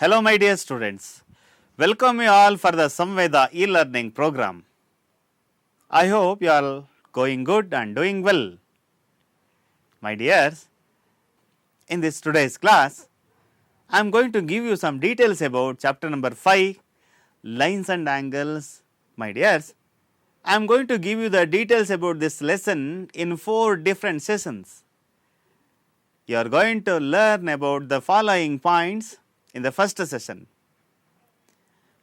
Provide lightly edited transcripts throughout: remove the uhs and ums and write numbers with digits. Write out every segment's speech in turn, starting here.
Hello my dear students, welcome you all for the Samveda e-learning program. I hope you are going good and doing well. My dears, in this today's class, I am going to give you some details about chapter number 5, lines and angles. My dears, I am going to give you the details about this lesson in 4 different sessions. You are going to learn about the following points in the first session.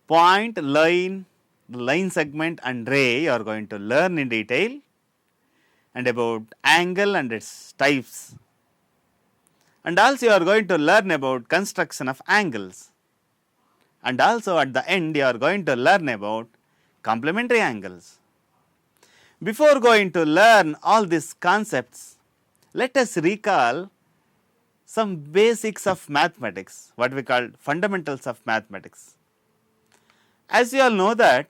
Point, line, line segment and ray you are going to learn in detail, and about angle and its types, and also you are going to learn about construction of angles, and also at the end you are going to learn about complementary angles. Before going to learn all these concepts, let us recall some basics of mathematics, what we call fundamentals of mathematics. As you all know that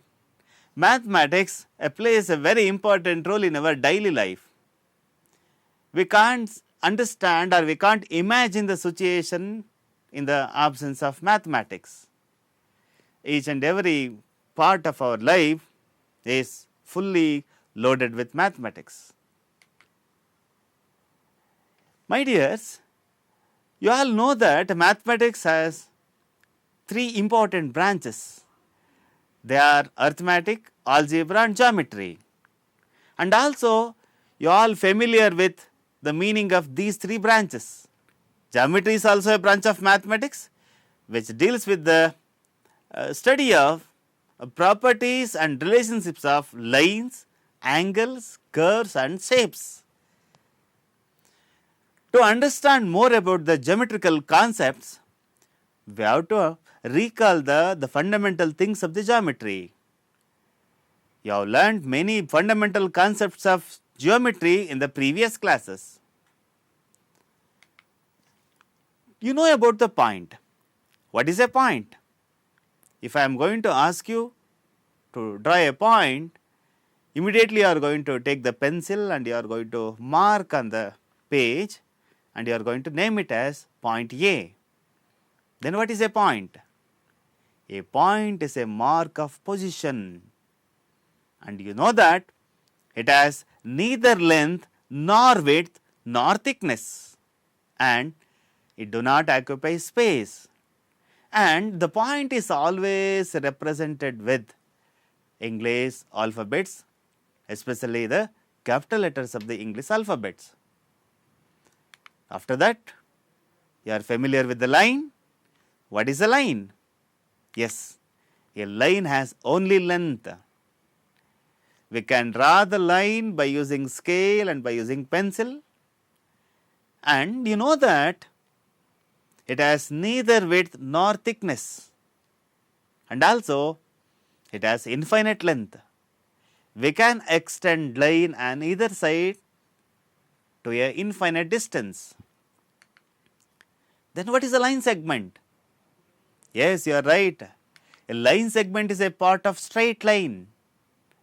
mathematics plays a very important role in our daily life. We can't understand or we can't imagine the situation in the absence of mathematics. Each and every part of our life is fully loaded with mathematics. My dears, you all know that mathematics has 3 important branches. They are arithmetic, algebra and geometry. And also you are all familiar with the meaning of these 3 branches. Geometry is also a branch of mathematics which deals with the study of properties and relationships of lines, angles, curves and shapes. To understand more about the geometrical concepts, we have to recall the fundamental things of the geometry. You have learned many fundamental concepts of geometry in the previous classes. You know about the point. What is a point? If I am going to ask you to draw a point, immediately you are going to take the pencil and you are going to mark on the page and you are going to name it as point A. Then what is a point? A point is a mark of position, and you know that it has neither length nor width nor thickness, and it do not occupy space, and the point is always represented with English alphabets, especially the capital letters of the English alphabets. After that, you are familiar with the line. What is a line? Yes, a line has only length. We can draw the line by using scale and by using pencil, and you know that it has neither width nor thickness, and also it has infinite length. We can extend line on either side to a infinite distance. Then what is a line segment? Yes, you are right. A line segment is a part of straight line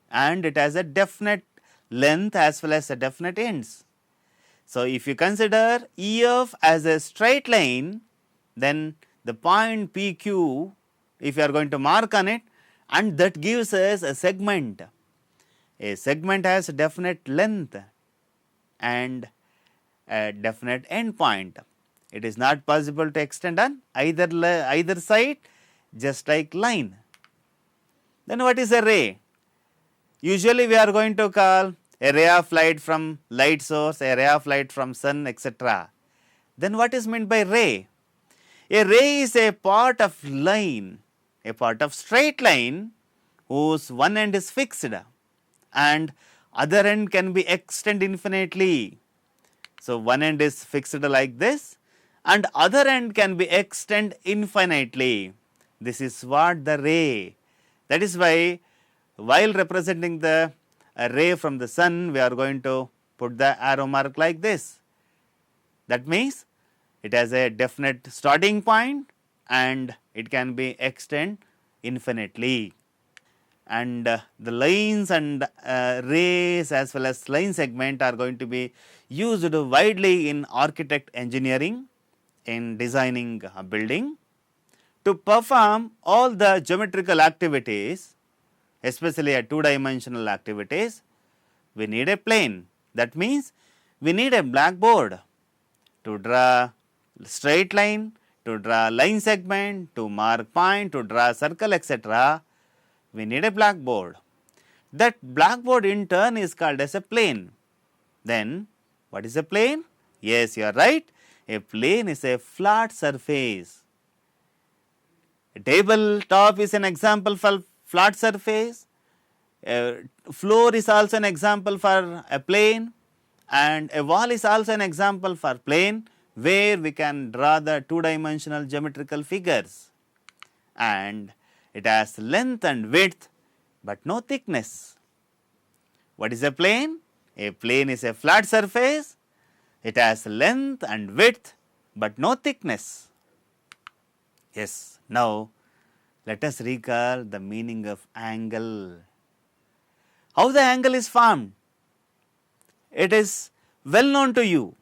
and it has a definite length as well as a definite ends. So, if you consider EF as a straight line, then the point PQ, if you are going to mark on it, and that gives us a segment. A segment has a definite length and a definite end point. It is not possible to extend on either side, just like line. Then what is a ray? Usually we are going to call a ray of light from light source, a ray of light from sun, etc. Then what is meant by ray? A ray is a part of line, a part of straight line whose one end is fixed and other end can be extended infinitely. So, one end is fixed like this and other end can be extended infinitely. This is what the ray. That is why while representing the ray from the sun, we are going to put the arrow mark like this. That means it has a definite starting point and it can be extended infinitely. And the lines and rays as well as line segment are going to be used widely in architect engineering, in designing a building, To perform all the geometrical activities, especially a two-dimensional activities, we need a plane. That means we need a blackboard to draw straight line, to draw line segment, to mark point, to draw circle, etc. We need a blackboard. That blackboard in turn is called as a plane. Then what is a plane? Yes, you are right. A plane is a flat surface. A tabletop is an example for flat surface. A floor is also an example for a plane, and a wall is also an example for plane where we can draw the two-dimensional geometrical figures, and it has length and width but no thickness. What is a plane? A plane is a flat surface. It has length and width but no thickness. Yes, now let us recall the meaning of angle. How the angle is formed? It is well known to you.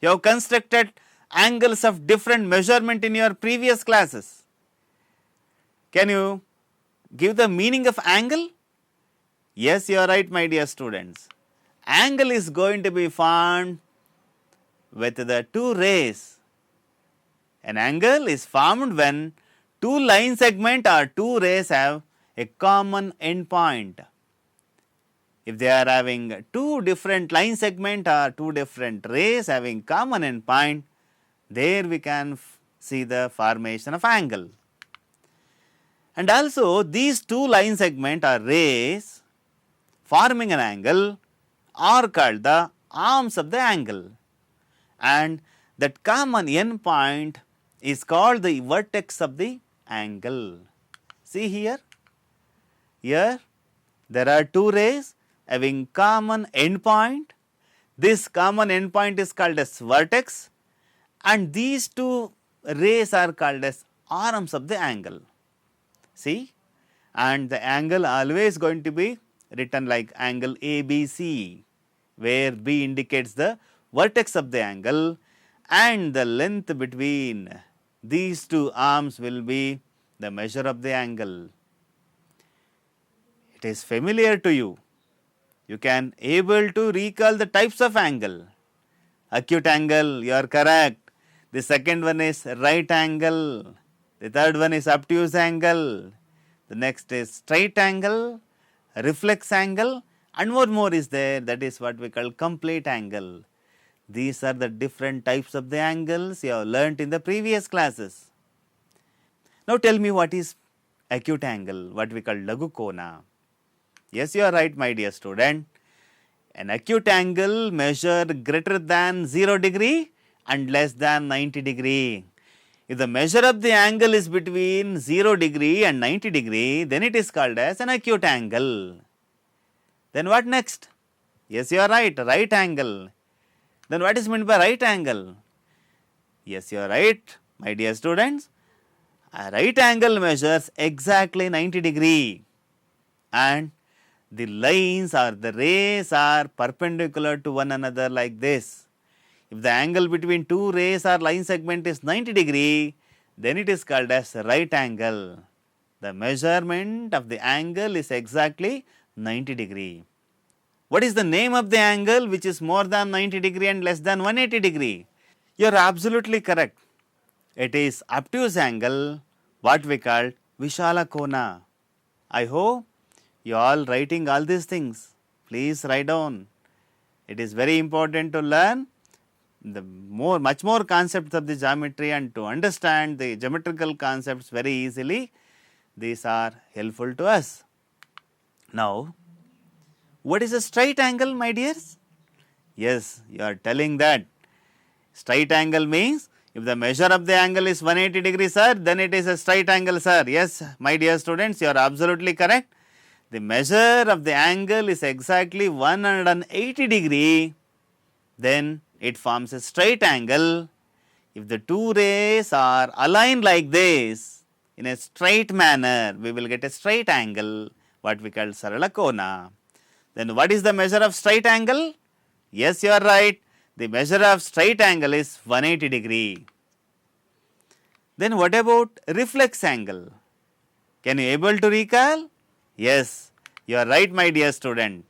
You have constructed angles of different measurement in your previous classes. Can you give the meaning of angle? Yes, you are right, my dear students. Angle is going to be formed with the two rays. An angle is formed when two line segment or two rays have a common endpoint. If they are having two different line segment or two different rays having common endpoint, there we can see the formation of angle. And also these two line segment or rays forming an angle are called the arms of the angle, and that common endpoint is called the vertex of the angle. See here, there are two rays having common endpoint. This common endpoint is called as vertex, and these two rays are called as arms of the angle. See, and the angle always going to be written like angle ABC, where B indicates the vertex of the angle and the length between these two arms will be the measure of the angle. It is familiar to you. You can able to recall the types of angle. Acute angle, you are correct. The second one is right angle. The third one is obtuse angle. The next is straight angle, reflex angle, and more is there, that is what we call complete angle. These are the different types of the angles you have learnt in the previous classes. Now tell me, what is acute angle, what we call Lagu Kona? Yes, you are right, my dear student. An acute angle measure greater than 0 degree and less than 90 degree. If the measure of the angle is between 0 degree and 90 degree, then it is called as an acute angle. Then what next? Yes, you are right, right angle. Then what is meant by right angle? Yes, you are right, my dear students. A right angle measures exactly 90 degree, and the lines or the rays are perpendicular to one another like this. If the angle between two rays or line segment is 90 degree, then it is called as right angle. The measurement of the angle is exactly 90 degree. What is the name of the angle which is more than 90 degree and less than 180 degree? You are absolutely correct. It is obtuse angle, what we call Vishala Kona. I hope you all writing all these things. Please write down. It is very important to learn the much more concepts of the geometry and to understand the geometrical concepts very easily. These are helpful to us. Now, what is a straight angle, my dears? Yes, you are telling that. Straight angle means if the measure of the angle is 180 degrees, sir, then it is a straight angle, sir. Yes, my dear students, you are absolutely correct. The measure of the angle is exactly 180 degree, then it forms a straight angle. If the two rays are aligned like this in a straight manner, we will get a straight angle, what we call Sarala Kona. Then what is the measure of straight angle? Yes, you are right. The measure of straight angle is 180 degree. Then what about reflex angle? Can you able to recall? Yes, you are right, my dear student.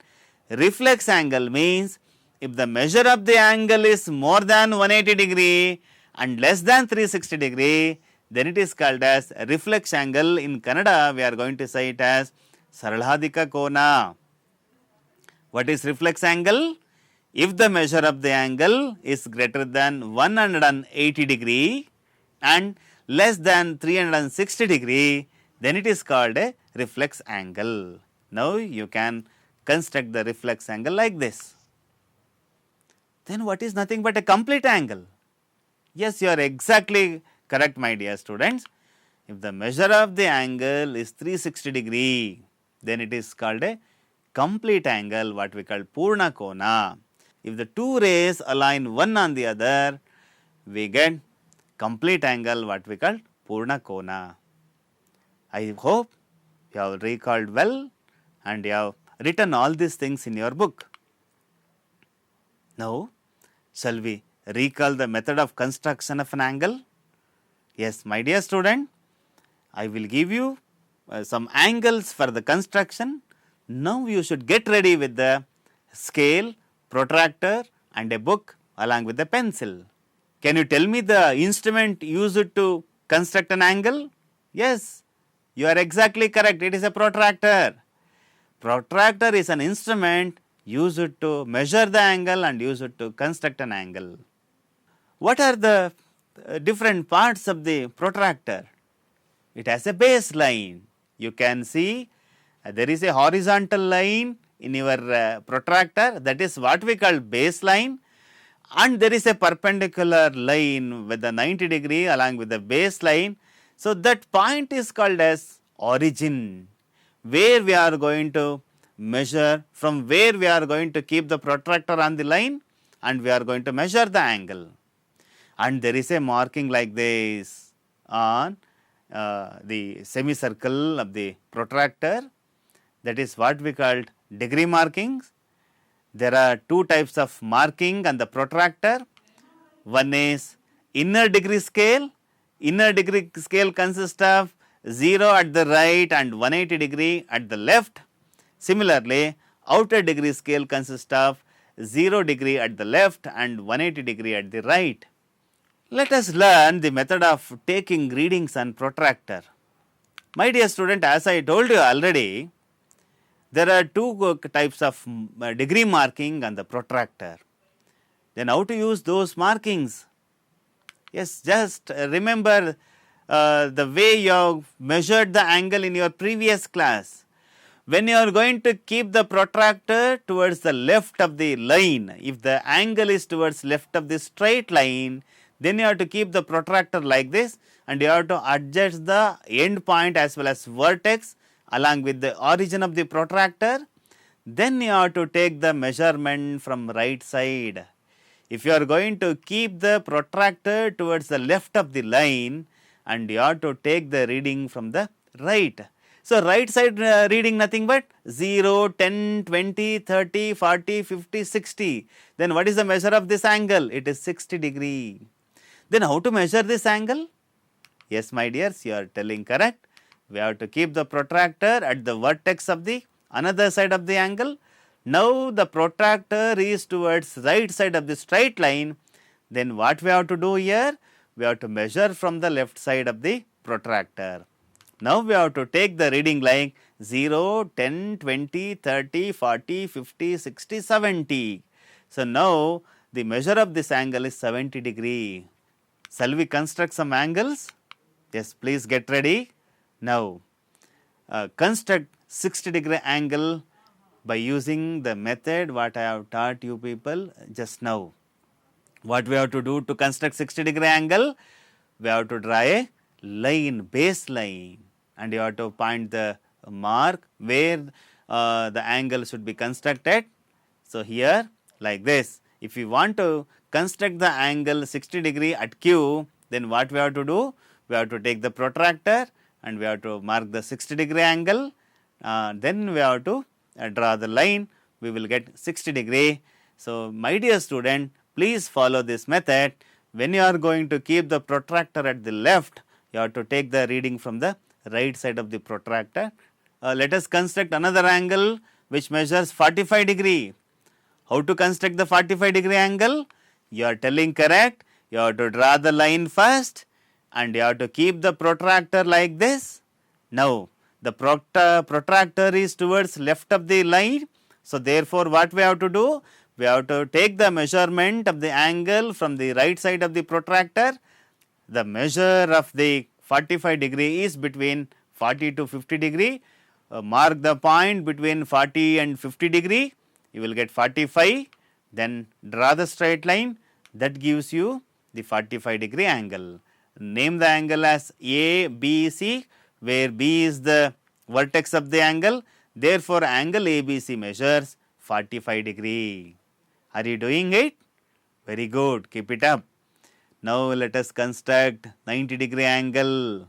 Reflex angle means if the measure of the angle is more than 180 degree and less than 360 degree, then it is called as reflex angle. In Kannada, we are going to say it as Saralhadika Kona. What is reflex angle? If the measure of the angle is greater than 180 degree and less than 360 degree, then it is called a reflex angle. Now you can construct the reflex angle like this. Then what is nothing but a complete angle? Yes, you are exactly correct, my dear students. If the measure of the angle is 360 degree, then it is called a complete angle, what we call Purna Kona. If the two rays align one on the other, we get complete angle, what we call Purna Kona. I hope you have recalled well and you have written all these things in your book. Now, shall we recall the method of construction of an angle? Yes, my dear student, I will give you some angles for the construction. Now you should get ready with the scale, protractor and a book along with the pencil. Can you tell me the instrument used to construct an angle? Yes, you are exactly correct. It is a protractor. Protractor is an instrument used to measure the angle and used to construct an angle. What are the different parts of the protractor? It has a baseline. You can see there is a horizontal line in your protractor, that is what we call baseline, and there is a perpendicular line with the 90 degree along with the baseline. So, that point is called as origin, where we are going to measure, from where we are going to keep the protractor on the line and we are going to measure the angle. And there is a marking like this on the semicircle of the protractor, that is what we called degree markings. There are two types of marking on the protractor. One is inner degree scale. Inner degree scale consists of 0 at the right and 180 degree at the left. Similarly, outer degree scale consists of 0 degree at the left and 180 degree at the right. Let us learn the method of taking readings on protractor. My dear student, as I told you already, there are two types of degree marking on the protractor. Then how to use those markings? Yes, just remember the way you have measured the angle in your previous class. When you are going to keep the protractor towards the left of the line, if the angle is towards left of the straight line, then you have to keep the protractor like this and you have to adjust the end point as well as vertex along with the origin of the protractor. Then you have to take the measurement from right side. If you are going to keep the protractor towards the left of the line and you have to take the reading from the right. So, right side reading nothing but 0, 10, 20, 30, 40, 50, 60. Then what is the measure of this angle? It is 60 degree. Then how to measure this angle? Yes, my dears, you are telling correct. We have to keep the protractor at the vertex of the another side of the angle. Now, the protractor is towards right side of the straight line. Then what we have to do here? We have to measure from the left side of the protractor. Now, we have to take the reading like 0, 10, 20, 30, 40, 50, 60, 70. So, now the measure of this angle is 70 degree. Shall we construct some angles? Yes, please get ready. Now, construct 60 degree angle by using the method what I have taught you people just now. What we have to do to construct 60 degree angle? We have to draw a line, baseline, and you have to point the mark where the angle should be constructed. So, here like this, if you want to construct the angle 60 degree at Q, then what we have to do? We have to take the protractor and we have to mark the 60 degree angle, then we have to draw the line, we will get 60 degree. So, my dear student, please follow this method. When you are going to keep the protractor at the left, you have to take the reading from the right side of the protractor. Let us construct another angle which measures 45 degree. How to construct the 45 degree angle? You are telling correct. You have to draw the line first and you have to keep the protractor like this. Now, the protractor is towards left of the line. So, therefore, what we have to do? We have to take the measurement of the angle from the right side of the protractor. The measure of the 45 degree is between 40 to 50 degree. Mark the point between 40 and 50 degree. You will get 45. Then draw the straight line. That gives you the 45 degree angle. Name the angle as ABC, where B is the vertex of the angle. Therefore, angle ABC measures 45 degree. Are you doing it? Very good. Keep it up. Now, let us construct 90 degree angle.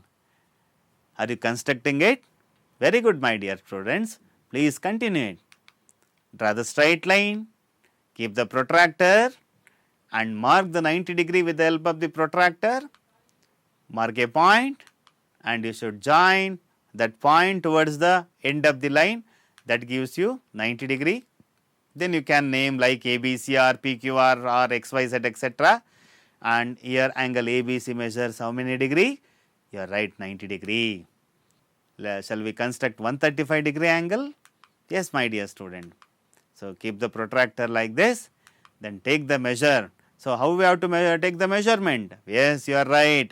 Are you constructing it? Very good, my dear students. Please continue it. Draw the straight line, keep the protractor and mark the 90 degree with the help of the protractor. Mark a point and you should join that point towards the end of the line. That gives you 90 degree. Then you can name like ABCR, PQR or XYZ, etc. And here angle ABC measures how many degree? You are right, 90 degree. Shall we construct 135 degree angle? Yes, my dear student. So, keep the protractor like this, then take the measure. So, how we have to take the measurement? Yes, you are right.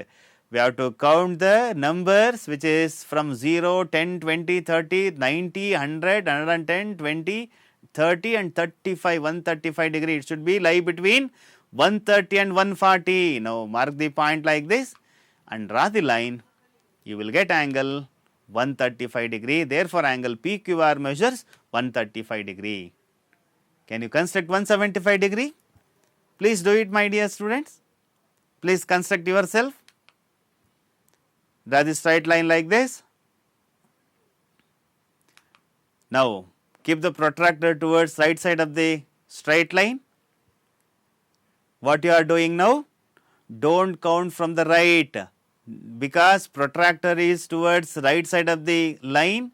We have to count the numbers which is from 0, 10, 20, 30, 90, 100, 110, 20, 30 and 35, 135 degree. It should be lie between 130 and 140. Now, mark the point like this and draw the line. You will get angle 135 degree. Therefore, angle PQR measures 135 degree. Can you construct 175 degree? Please do it, my dear students. Please construct yourself. Draw the straight line like this. Now, keep the protractor towards right side of the straight line. What you are doing now? Don't count from the right, because protractor is towards right side of the line.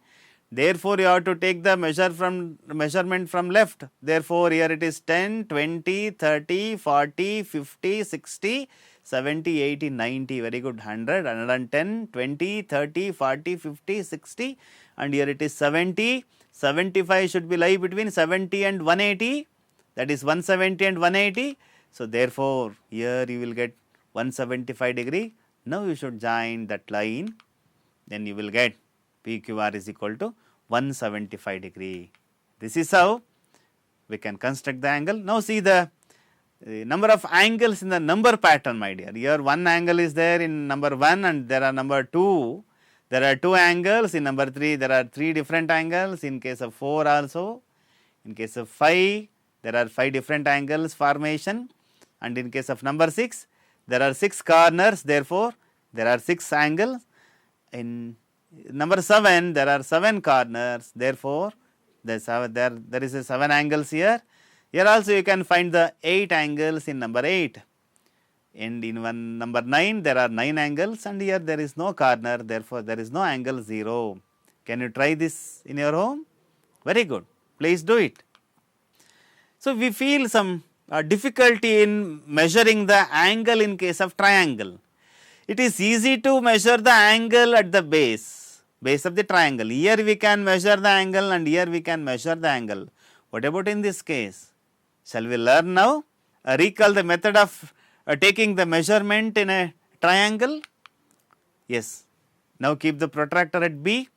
Therefore, you have to take the measurement from left. Therefore, here it is 10, 20, 30, 40, 50, 60, 70, 80, 90. Very good. 100, 110, 20, 30, 40, 50, 60 and here it is 70. 75 should be lie between 70 and 180. That is 170 and 180. So, therefore, here you will get 175 degree. Now, you should join that line. Then you will get PQR is equal to 175 degree. This is how we can construct the angle. Now, see the number of angles in the number pattern, my dear. Here one angle is there in number 1 and there are number 2. There are 2 angles. In number 3, there are 3 different angles. In case of 4 also. In case of 5, there are 5 different angles formation. And in case of number 6, there are 6 corners. Therefore, there are 6 angles. In number 7, there are 7 corners. Therefore, there is a 7 angles here. Here also you can find the 8 angles in number 8. And in number 9, there are 9 angles and here there is no corner. Therefore, there is no angle 0. Can you try this in your home? Very good. Please do it. So, we feel some difficulty in measuring the angle in case of triangle. It is easy to measure the angle at the base of the triangle. Here we can measure the angle and here we can measure the angle. What about in this case? Shall we learn now? Recall the method of taking the measurement in a triangle. Yes. Now, keep the protractor at B.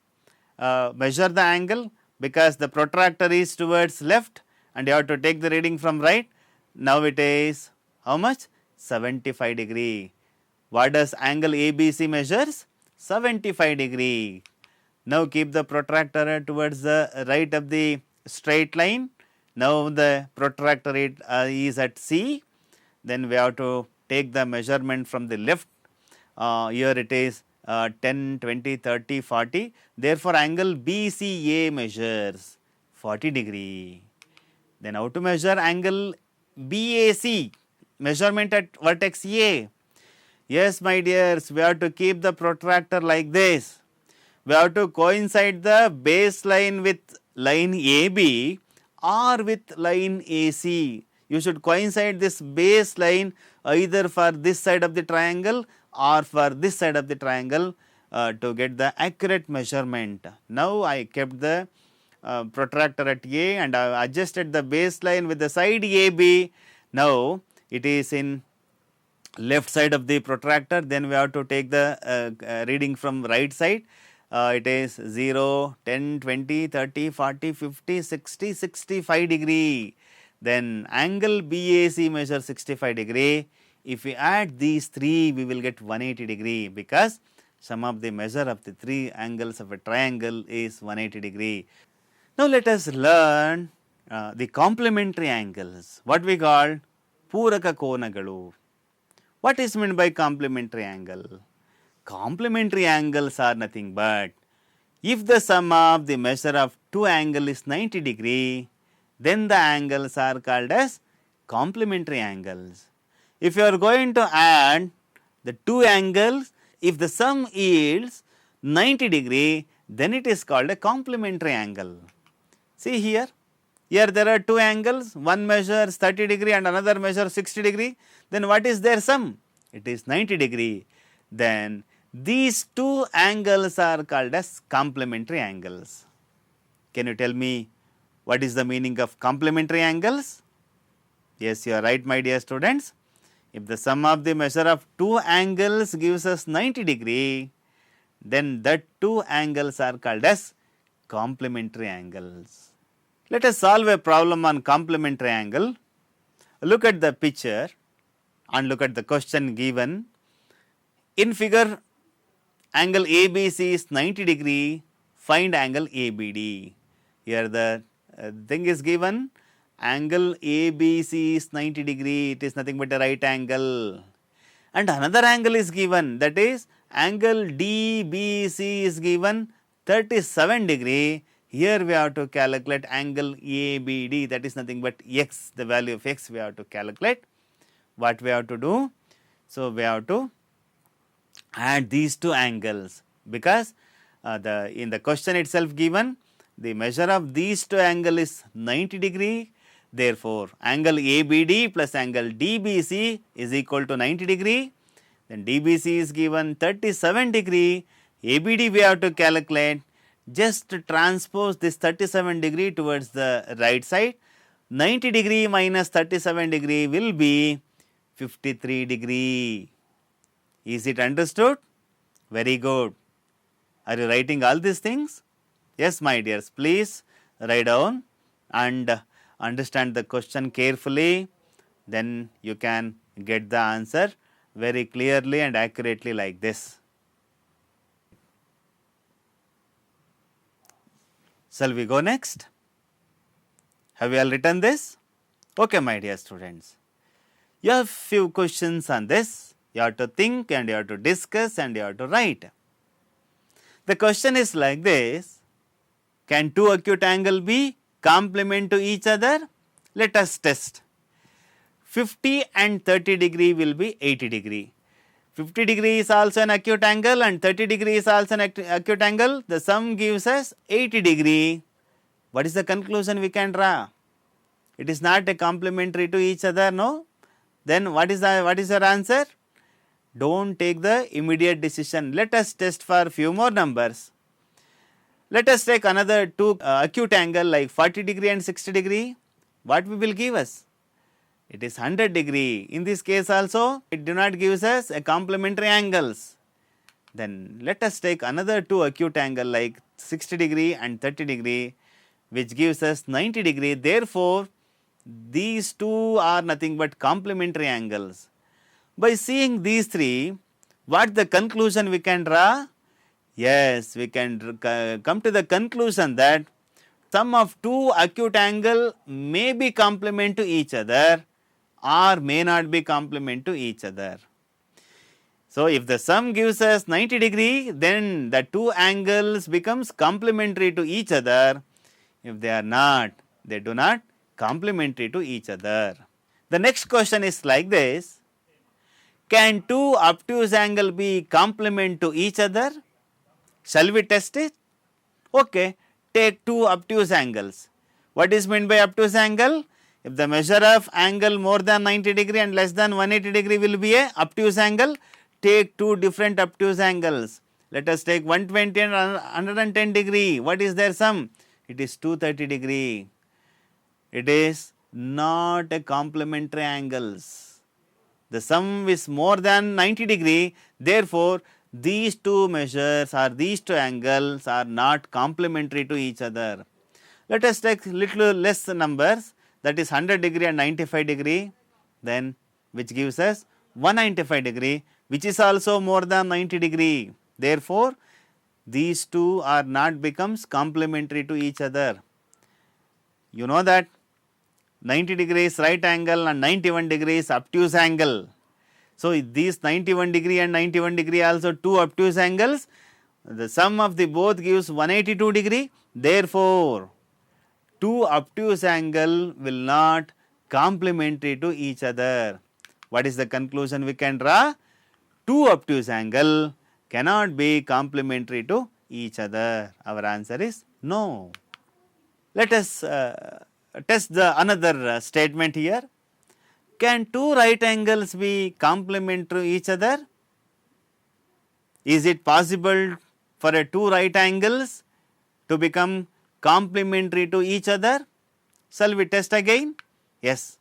Measure the angle because the protractor is towards left and you have to take the reading from right. Now, it is how much? 75 degree. What does angle ABC measures? 75 degree. Now, keep the protractor towards the right of the straight line. Now, the protractor is at C. Then we have to take the measurement from the left. Here it is 10, 20, 30, 40. Therefore, angle BCA measures 40 degree. Then how to measure angle BAC? Measurement at vertex A. Yes, my dears, we have to keep the protractor like this. We have to coincide the baseline with line AB or with line AC. You should coincide this baseline either for this side of the triangle or for this side of the triangle to get the accurate measurement. Now, I kept the protractor at A and I adjusted the baseline with the side AB. Now, it is in left side of the protractor, then we have to take the reading from right side. It is 0, 10, 20, 30, 40, 50, 60, 65 degree. Then angle BAC measures 65 degree. If we add these three, we will get 180 degree because sum of the measure of the three angles of a triangle is 180 degree. Now, let us learn the complementary angles, what we call Puraka Konagalu. What is meant by complementary angle? Complementary angles are nothing but if the sum of the measure of two angles is 90 degree, then the angles are called as complementary angles. If you are going to add the two angles, if the sum yields 90 degree, then it is called a complementary angle. See here, here there are two angles, one measures 30 degree and another measures 60 degree, then what is their sum? It is 90 degree. Then these two angles are called as complementary angles. Can you tell me what is the meaning of complementary angles? Yes, you are right, my dear students. If the sum of the measure of two angles gives us 90 degree, then that two angles are called as complementary angles. Let us solve a problem on complementary angle. Look at the picture and look at the question given. In figure, angle ABC is 90 degree, find angle ABD. Here the thing is given, angle ABC is 90 degree, it is nothing but a right angle. And another angle is given, that is angle DBC is given 37 degree. Here we have to calculate angle ABD, that is nothing but x, the value of x we have to calculate. What we have to do? So, we have to add these two angles because in the question itself given, the measure of these two angles is 90 degree. Therefore, angle ABD plus angle DBC is equal to 90 degree. Then DBC is given 37 degree. ABD we have to calculate. Just transpose this 37 degree towards the right side. 90 degree minus 37 degree will be 53 degree. Is it understood? Very good. Are you writing all these things? Yes, my dears, please write down and understand the question carefully. Then you can get the answer very clearly and accurately like this. Shall we go next? Have you all written this? Okay, my dear students. You have few questions on this. You have to think and you have to discuss and you have to write. The question is like this. Can two acute angles be complement to each other? Let us test. 50 and 30 degree will be 80 degree. 50 degree is also an acute angle and 30 degree is also an acute angle. The sum gives us 80 degree. What is the conclusion we can draw? It is not a complementary to each other, no? Then what is your answer? Don't take the immediate decision. Let us test for few more numbers. Let us take another two acute angle like 40 degree and 60 degree. What will give us? It is 100 degree. In this case also, it do not gives us a complementary angles. Then let us take another two acute angle like 60 degree and 30 degree, which gives us 90 degree. Therefore, these two are nothing but complementary angles. By seeing these three, what the conclusion we can draw? Yes, we can come to the conclusion that sum of two acute angle may be complement to each other or may not be complement to each other. So, if the sum gives us 90 degree, then the two angles becomes complementary to each other. If they are not, they do not complementary to each other. The next question is like this. Can two obtuse angles be complement to each other? Shall we test it? Okay, take two obtuse angles. What is meant by obtuse angle? If the measure of angle more than 90 degree and less than 180 degree will be a obtuse angle, take two different obtuse angles. Let us take 120 and 110 degree. What is their sum? It is 230 degree. It is not a complementary angles. The sum is more than 90 degree, therefore, these two measures or these two angles are not complementary to each other. Let us take little less numbers, that is 100 degree and 95 degree, then which gives us 195 degree, which is also more than 90 degree. Therefore, these two are not becomes complementary to each other. You know that 90 degrees right angle and 91 degrees obtuse angle. So, these 91 degree and 91 degree also two obtuse angles, the sum of the both gives 182 degree. Therefore, two obtuse angle will not complementary to each other. What is the conclusion we can draw? Two obtuse angle cannot be complementary to each other. Our answer is no. Let us test the another statement here. Can two right angles be complementary to each other? Is it possible for a two right angles to become complementary to each other? Shall we test again? Yes.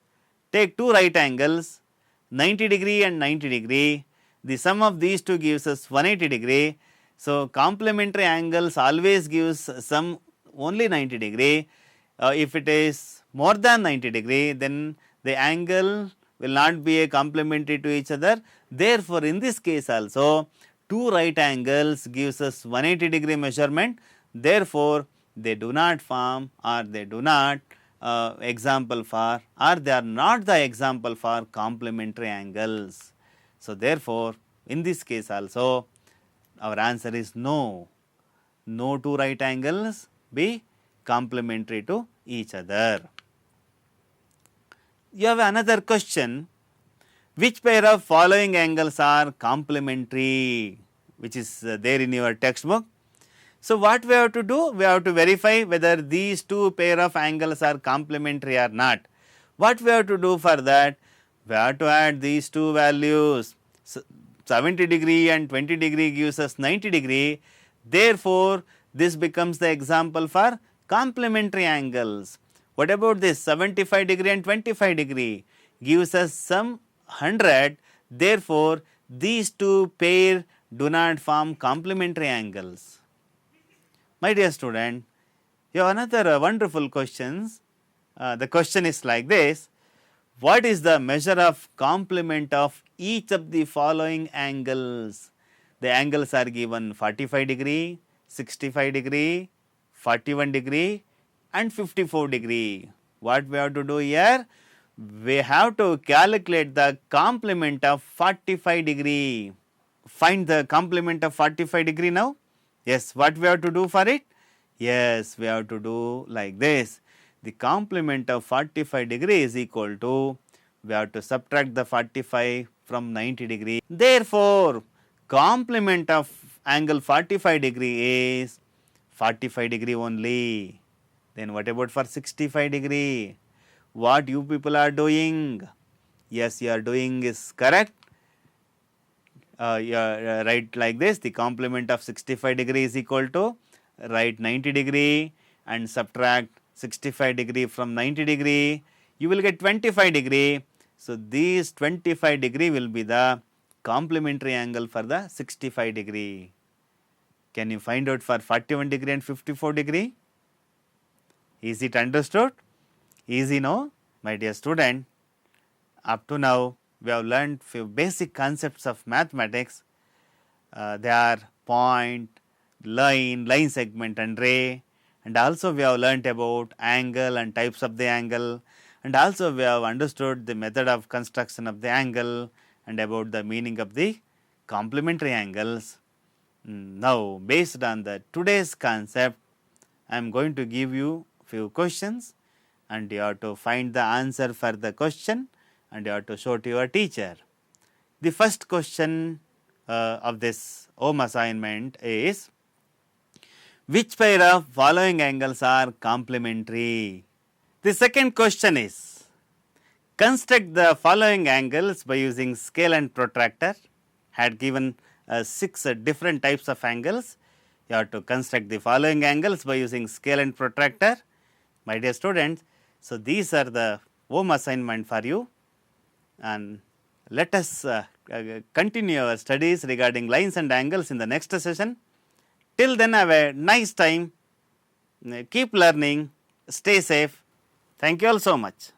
Take two right angles, 90 degree and 90 degree. The sum of these two gives us 180 degree. So, complementary angles always gives sum only 90 degree. If it is more than 90 degree, then the angle will not be a complementary to each other. Therefore, in this case also, two right angles gives us 180 degree measurement. Therefore, they do not form or they do not example for or they are not the example for complementary angles. So, therefore, in this case also our answer is no. No two right angles be complementary to each other. You have another question, which pair of following angles are complementary, which is there in your textbook. So, what we have to do? We have to verify whether these two pair of angles are complementary or not. What we have to do for that? We have to add these two values. 70 degree and 20 degree gives us 90 degree. Therefore, this becomes the example for complementary angles. What about this 75 degree and 25 degree gives us some 100. Therefore, these two pair do not form complementary angles. My dear student, you have another wonderful questions. The question is like this: what is the measure of complement of each of the following angles? The angles are given 45 degree, 65 degree, 41 degree and 54 degree. What we have to do here? We have to calculate the complement of 45 degree. Find the complement of 45 degree now. Yes, what we have to do for it? Yes, we have to do like this. The complement of 45 degree is equal to, we have to subtract the 45 from 90 degree. Therefore, complement of angle 45 degree is 45 degree only. Then what about for 65 degree? What you people are doing? Yes, you are doing is correct. Write like this: the complement of 65 degree is equal to, write 90 degree and subtract 65 degree from 90 degree, you will get 25 degree. So, this 25 degree will be the complementary angle for the 65 degree. Can you find out for 41 degree and 54 degree? Is it understood? Easy, no? My dear student, up to now we have learned few basic concepts of mathematics. They are point, line, line segment and ray, and also we have learnt about angle and types of the angle, and also we have understood the method of construction of the angle and about the meaning of the complementary angles. Now, based on the today's concept, I am going to give you few questions and you have to find the answer for the question and you have to show to your teacher. The first question of this home assignment is, which pair of following angles are complementary? The second question is, construct the following angles by using scale and protractor. Had given 6 different types of angles. You have to construct the following angles by using scale and protractor. My dear students, so these are the home assignment for you, and let us continue our studies regarding lines and angles in the next session. Till then, have a nice time, keep learning, stay safe. Thank you all so much.